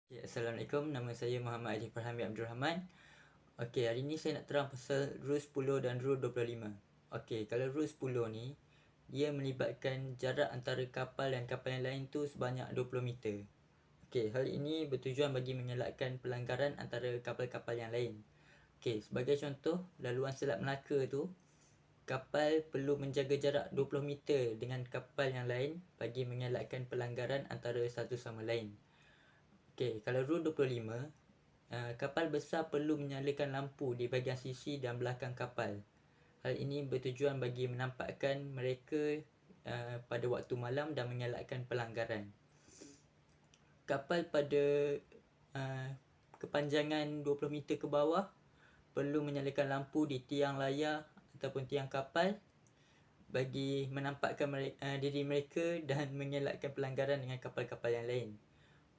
Okay, Assalamualaikum, nama saya Muhammad Ali Farhami Abdul Rahman. Okey, hari ni saya nak terang pasal rule 10 dan rule 25. Okey, kalau rule 10 ni, dia melibatkan jarak antara kapal dan kapal yang lain tu sebanyak 20 meter. Okey, hal ini bertujuan bagi mengelakkan pelanggaran antara kapal-kapal yang lain. Okey, sebagai contoh, laluan Selat Melaka tu, kapal perlu menjaga jarak 20 meter dengan kapal yang lain bagi mengelakkan pelanggaran antara satu sama lain. Okey, kalau rule 25, kapal besar perlu menyalakan lampu di bahagian sisi dan belakang kapal. Hal ini bertujuan bagi menampakkan mereka pada waktu malam dan mengelakkan pelanggaran. Kapal pada kepanjangan 20 meter ke bawah perlu menyalakan lampu di tiang layar ataupun tiang kapal bagi menampakkan diri mereka dan mengelakkan pelanggaran dengan kapal-kapal yang lain.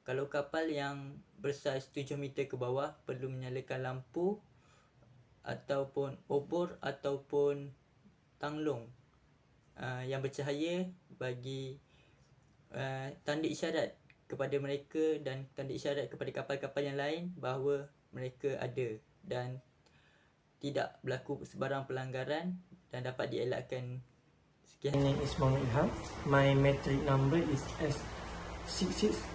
Kalau kapal yang bersaiz 7 meter ke bawah perlu menyalakan lampu ataupun obor ataupun tanglong yang bercahaya bagi tanda isyarat kepada mereka dan tanda isyarat kepada kapal-kapal yang lain bahawa mereka ada dan tidak berlaku sebarang pelanggaran dan dapat dielakkan. Sekian. My name is Muhammad Ilham. My metric number is S66548.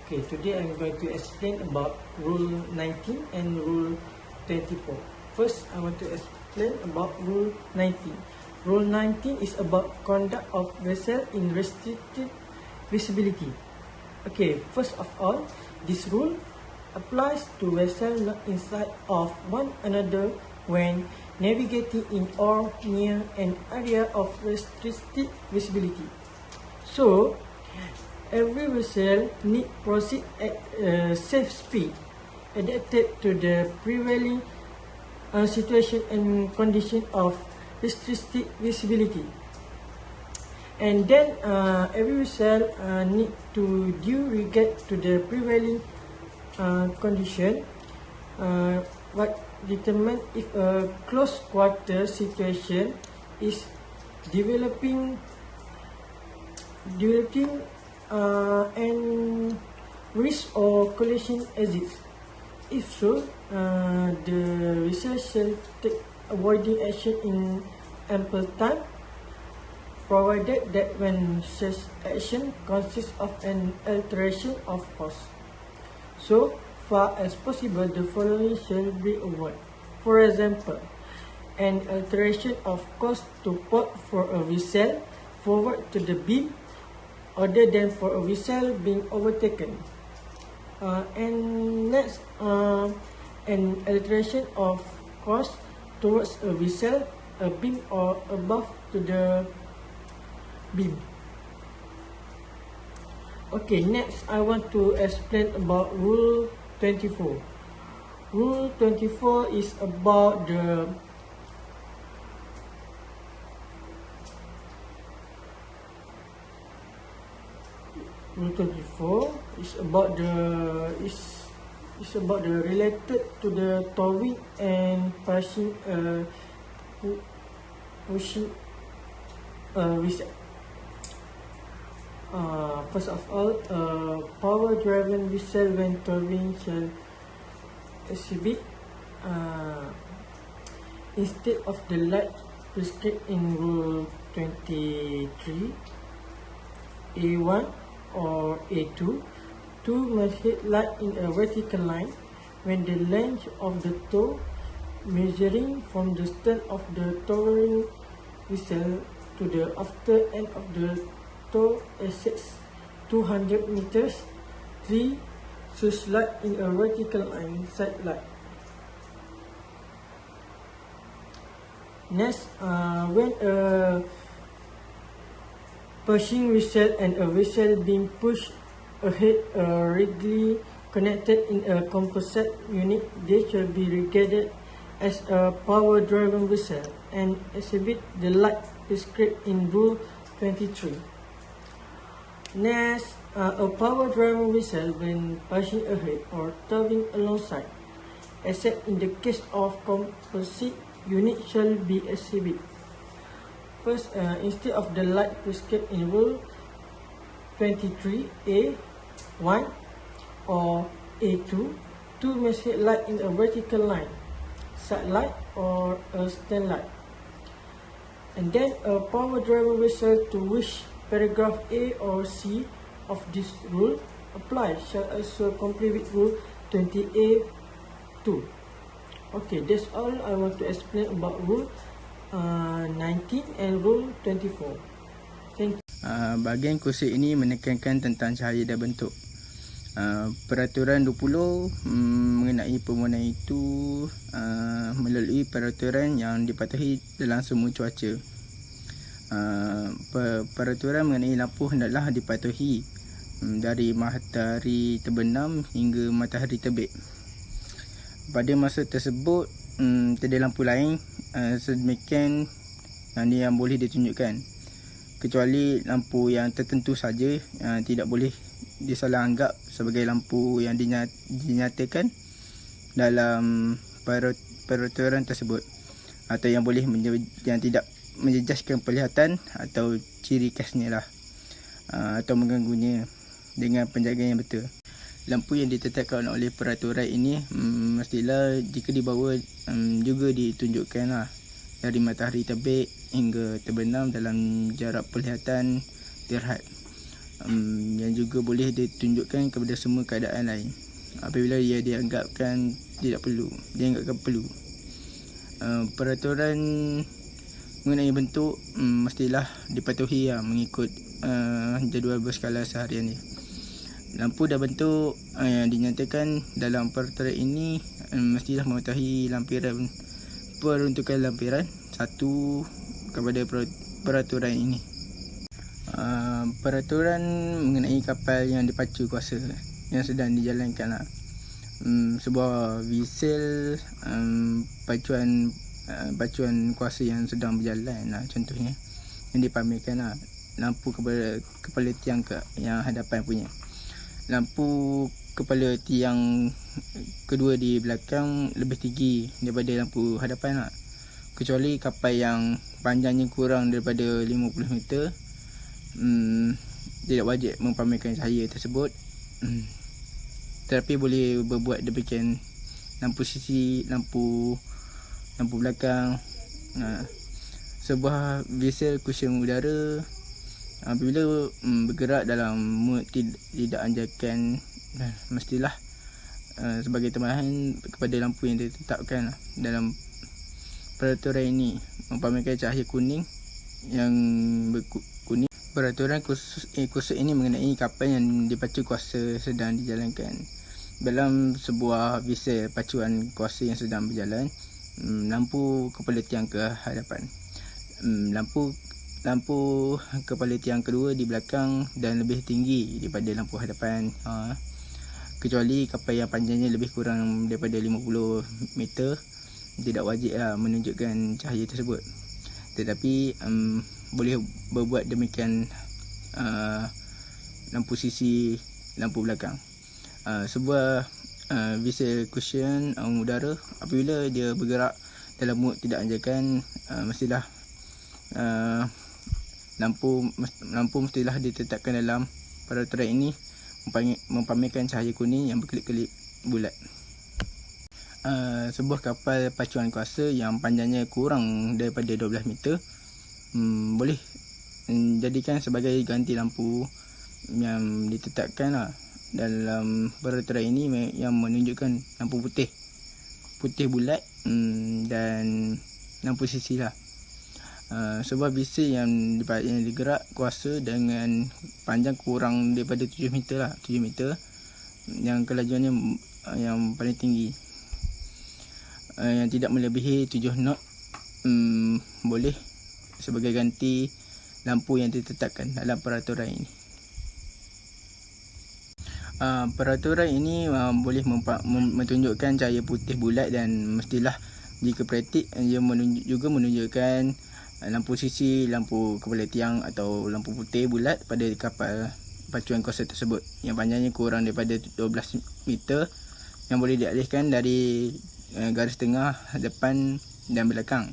Okay, today I'm going to explain about Rule 19 and Rule 24. First, I want to explain about Rule 19. Rule 19 is about conduct of vessel in restricted visibility. Okay, first of all, this rule applies to vessels not inside of one another when navigating in or near an area of restricted visibility. So, every vessel need proceed at a safe speed adapted to the prevailing situation and condition of restricted visibility. And then every vessel need to due regard to the prevailing condition what determine if a close quarter situation is developing and risk or collision exists. If so, the vessel shall take avoiding action in ample time, provided that when such action consists of an alteration of course. So far as possible, the following shall be avoided. For example, an alteration of course to port for a vessel forward to the beam other than for a vessel being overtaken. And next, an alteration of course towards a vessel, a beam or above to the beam. Okay, next I want to explain about Rule 24. Rule 24 is about the Rule 24 is about the related to the towing and pushing vessel. First of all, power-driven vessel when towing shall exhibit instead of the light prescribed in Rule 23 A1 or A2, two must hit light in a vertical line when the length of the tow measuring from the stern of the towing vessel to the after end of the tow exceeds 200 meters. 3. Should light in a vertical line side light. Next, when a pushing vessel and a vessel being pushed ahead rigidly connected in a composite unit, they shall be regarded as a power-driven vessel and exhibit the light prescribed in Rule 23. Next, a power-driven vessel when pushing ahead or towing alongside, except in the case of composite unit, shall be exhibit. First, instead of the light prescribed in Rule 23A, 1 or A2, two masthead light in a vertical line, side light or a stand light. And then a power driver whistle to which paragraph A or C of this rule apply shall also complete with rule 20A2. Okay, that's all I want to explain about rule 19 and rule 24. Thank you. Bahagian kursus ini menekankan tentang cahaya dan bentuk. Peraturan 20 mengenai permohonan itu melalui peraturan yang dipatuhi dalam semua cuaca. Peraturan mengenai lampu hendaklah dipatuhi dari matahari terbenam hingga matahari terbit. Pada masa tersebut tiada lampu lain sedemikian yang boleh ditunjukkan, kecuali lampu yang tertentu saja tidak boleh disalah anggap sebagai lampu yang dinyatakan dalam peraturan tersebut, atau yang boleh yang tidak menjejaskan penglihatan atau ciri khasnya lah, atau mengganggunya dengan penjagaan yang betul. Lampu yang ditetapkan oleh peraturan ini mestilah jika dibawa juga ditunjukkan lah dari matahari terbit hingga terbenam dalam jarak penglihatan terhad, yang juga boleh ditunjukkan kepada semua keadaan lain apabila ia dianggapkan perlu. Peraturan mengenai bentuk mestilah dipatuhi mengikut jadual berskala seharian ni. Lampu dan bentuk yang dinyatakan dalam peraturan ini mestilah mengetahui peruntukan lampiran satu kepada peraturan ini. Peraturan mengenai kapal yang dipacu kuasa yang sedang dijalankan lah. Sebuah whistle pacuan kuasa yang sedang berjalan lah, contohnya yang dipamerkan lah. Lampu kepala tiang yang hadapan punya, lampu kepala tiang kedua di belakang lebih tinggi daripada lampu hadapan lah, kecuali kapal yang panjangnya kurang daripada 50 meter. Tidak wajib mempamerkan cahaya tersebut, tetapi boleh berbuat demikian lampu sisi, lampu belakang. Sebuah vessel cushion udara apabila bergerak dalam mode tidak anjakan mestilah sebagai tambahan kepada lampu yang ditetapkan dalam peraturan ini mempamerkan cahaya kuning yang berkuning. Peraturan khusus ini mengenai kapal yang dipacu kuasa sedang dijalankan. Dalam sebuah vessel pacuan kuasa yang sedang berjalan, lampu kepala tiang ke hadapan, lampu kepala tiang kedua di belakang dan lebih tinggi daripada lampu hadapan, kecuali kapal yang panjangnya lebih kurang daripada 50 meter. Tidak wajib menunjukkan cahaya tersebut, tetapi boleh berbuat demikian lampu sisi, lampu belakang. Sebuah vessel cushion udara apabila dia bergerak dalam mode tidak anjakan, mestilah lampu mestilah ditetapkan dalam peraturan ini mempamerkan cahaya kuning yang berkelip-kelip bulat. Sebuah kapal pacuan kuasa yang panjangnya kurang daripada 12 meter boleh jadikan sebagai ganti lampu yang ditetapkan dalam peraturan ini, yang menunjukkan lampu putih bulat dan lampu sisi lah. Sebuah bisi yang digerak kuasa dengan panjang kurang daripada 7 meter lah, 7 meter yang kelajuannya yang paling tinggi, yang tidak melebihi 7 knot, boleh sebagai ganti lampu yang ditetapkan dalam peraturan ini. Peraturan ini boleh menunjukkan cahaya putih bulat, dan mestilah jika praktik ia juga menunjukkan lampu sisi, lampu kepala tiang atau lampu putih bulat pada kapal pacuan kuasa tersebut yang panjangnya kurang daripada 12 meter, yang boleh dialihkan dari garis tengah depan dan belakang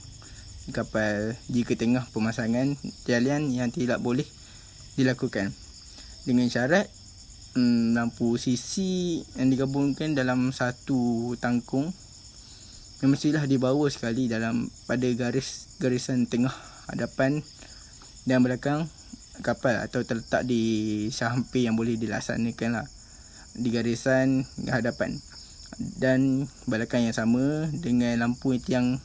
kapal jika tengah pemasangan talian yang tidak boleh dilakukan, dengan syarat lampu sisi yang digabungkan dalam satu tangkung yang mestilah dibawa sekali pada garisan tengah hadapan dan belakang kapal, atau terletak di sahampir yang boleh dilaksanakan di garisan hadapan dan belakang yang sama dengan lampu tiang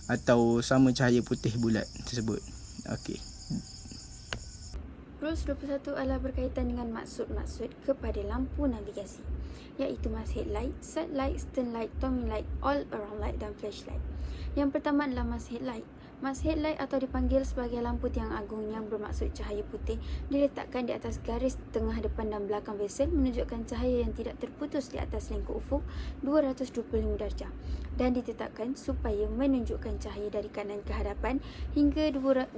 atau sama cahaya putih bulat tersebut. Okey. Rules 21 adalah berkaitan dengan maksud-maksud kepada lampu navigasi, iaitu masthead light, side light, stern light, towing light, all around light dan flashlight. Yang pertama adalah masthead light. Masthead light atau dipanggil sebagai lampu tiang agung yang bermaksud cahaya putih diletakkan di atas garis tengah depan dan belakang vessel menunjukkan cahaya yang tidak terputus di atas lengkuk ufuk 225 darjah dan ditetapkan supaya menunjukkan cahaya dari kanan ke hadapan hingga 22.5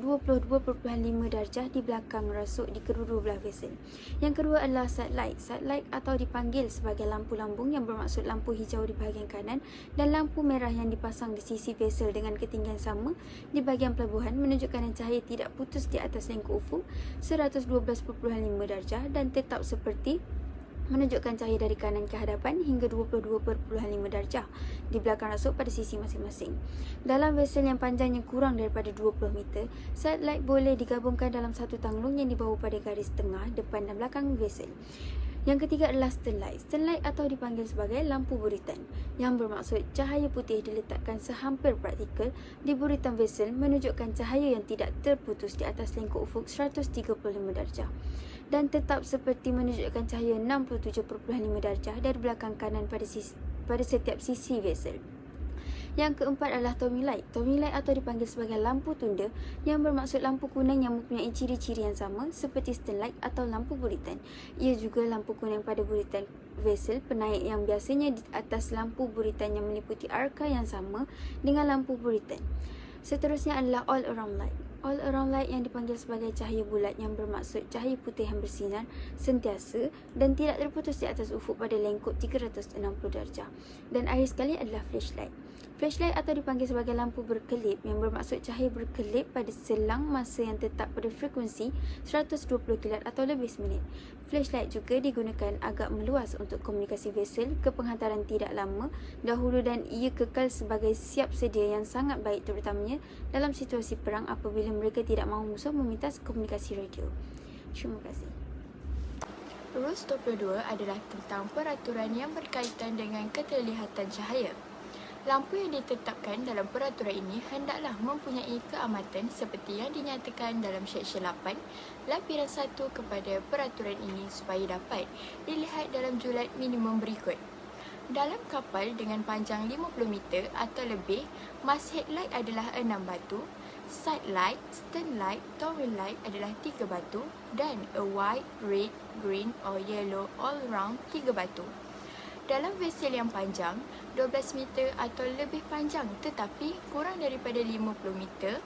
darjah di belakang rasuk di kedua-dua belah vessel. Yang kedua adalah side light. Side light atau dipanggil sebagai lampu lambung yang bermaksud lampu hijau di bahagian kanan dan lampu merah yang dipasang di sisi vessel dengan ketinggian sama di bahagian pelabuhan menunjukkan cahaya tidak putus di atas lengkuk ufuk 112.5 darjah dan tetap seperti menunjukkan cahaya dari kanan ke hadapan hingga 22.5 darjah di belakang rasuk pada sisi masing-masing. Dalam vessel yang panjangnya kurang daripada 20 meter, side light boleh digabungkan dalam satu tanglung yang dibawa pada garis tengah, depan dan belakang vessel. Yang ketiga adalah stern light. Stern light atau dipanggil sebagai lampu buritan yang bermaksud cahaya putih diletakkan sehampir praktikal di buritan vessel menunjukkan cahaya yang tidak terputus di atas lengkuk ufuk 135 darjah dan tetap seperti menunjukkan cahaya 67.5 darjah dari belakang kanan pada setiap sisi vessel. Yang keempat adalah towing light. Towing light atau dipanggil sebagai lampu tunda yang bermaksud lampu kuning yang mempunyai ciri-ciri yang sama seperti stern light atau lampu buritan. Ia juga lampu kuning pada buritan vessel penaik yang biasanya di atas lampu buritan yang meliputi arka yang sama dengan lampu buritan. Seterusnya adalah all around light. All around light yang dipanggil sebagai cahaya bulat yang bermaksud cahaya putih yang bersinar sentiasa dan tidak terputus di atas ufuk pada lengkuk 360 darjah. Dan akhir sekali adalah flashlight. Flashlight atau dipanggil sebagai lampu berkelip yang bermaksud cahaya berkelip pada selang masa yang tetap pada frekuensi 120 kilat atau lebih seminit. Flashlight juga digunakan agak meluas untuk komunikasi vessel ke penghantaran tidak lama dahulu dan ia kekal sebagai siap sedia yang sangat baik terutamanya dalam situasi perang apabila mereka tidak mahu musuh meminta komunikasi radio. Terima kasih. Rules 22 adalah tentang peraturan yang berkaitan dengan keterlihatan cahaya. Lampu yang ditetapkan dalam peraturan ini hendaklah mempunyai keamatan seperti yang dinyatakan dalam Seksyen 8 lampiran 1 kepada peraturan ini supaya dapat dilihat dalam julat minimum berikut. Dalam kapal dengan panjang 50 meter atau lebih, masthead light adalah 6 batu, side light, stern light, towing light adalah 3 batu dan a white, red, green or yellow all round 3 batu. Dalam vessel yang panjang, 12 meter atau lebih panjang tetapi kurang daripada 50 meter,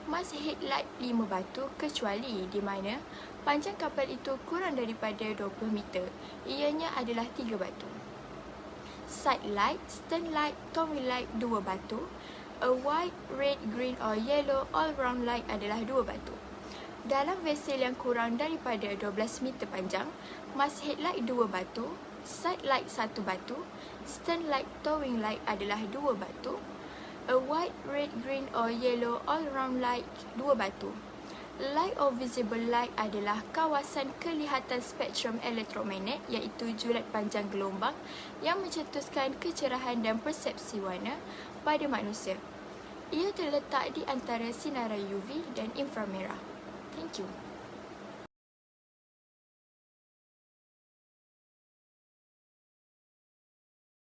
masthead light 5 batu kecuali di mana panjang kapal itu kurang daripada 20 meter, ianya adalah 3 batu. Side light, stern light, towing light 2 batu, a white, red, green or yellow all round light adalah 2 batu. Dalam vessel yang kurang daripada 12 meter panjang, masthead light 2 batu, side light 1 batu, stern light, towing light adalah 2 batu, a white, red, green or yellow all round light 2 batu. Light or visible light adalah kawasan kelihatan spektrum elektromagnet iaitu julat panjang gelombang yang mencetuskan kecerahan dan persepsi warna pada manusia. Ia terletak di antara sinaran UV dan inframerah. Thank you.